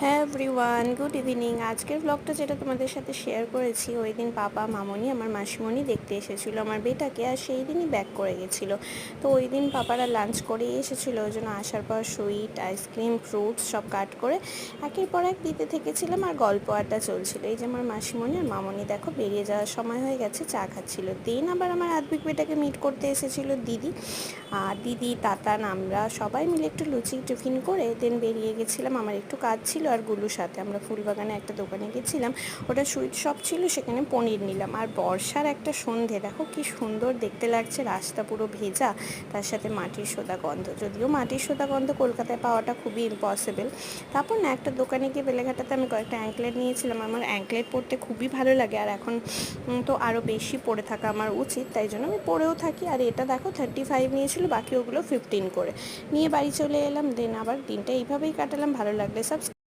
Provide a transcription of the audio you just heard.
হ্যাঁ everyone, good evening. আজকের ব্লগটা যেটা তোমাদের সাথে শেয়ার করেছি, ওই দিন পাপা, মামনি, আমার মাসিমণি দেখতে এসেছিলো আমার বেটাকে, আর সেই দিনই ব্যাক করে গেছিলো। তো ওই দিন পাপারা লাঞ্চ করেই এসেছিলো, ওই জন্য আসার পর সুইট, আইসক্রিম, ফ্রুটস সব কাট করে একের পর এক দিতে থেকেছিলাম, আর গল্প আড্ডা চলছিল। এই যে আমার মাসিমণি আর মামনি দেখো বেরিয়ে যাওয়ার সময় হয়ে গেছে, চা খাচ্ছিলো। দেন আবার আমার আধবিক বেটাকে মিট করতে এসেছিলো দিদি, আর দিদি, তাতান, আমরা সবাই মিলে একটু লুচি টিফিন করে দেন বেরিয়ে গেছিলাম। আমার একটু কাজ ছিল আর গুলুর সাথে আমরা ফুলবাগানে একটা দোকানে গেছিলাম, ওটা সুইট শপ ছিল, সেখানে পনির নিলাম। আর বর্ষার একটা সন্ধে, দেখো কি সুন্দর দেখতে লাগছে, রাস্তা পুরো ভেজা, তার সাথে মাটির সোদা গন্ধ। যদিও মাটির সোদা গন্ধ কলকাতায় পাওয়াটা খুবই ইম্পসিবল। তারপর না একটা দোকানে গিয়ে বেলেঘাটাতে আমি কয়েকটা অ্যাঙ্কলেট নিয়েছিলাম। আমার অ্যাঙ্কলেট পরতে খুবই ভালো লাগে, আর এখন তো আরও বেশি পরে থাকা আমার উচিত, তাই জন্য আমি পরেও থাকি। আর এটা দেখো 35 নিয়েছিল, বাকি ওগুলো 15 করে নিয়ে বাড়ি চলে এলাম। দেন আবার দিনটা এইভাবেই কাটালাম। ভালো লাগলে সাবস্ক্রাইব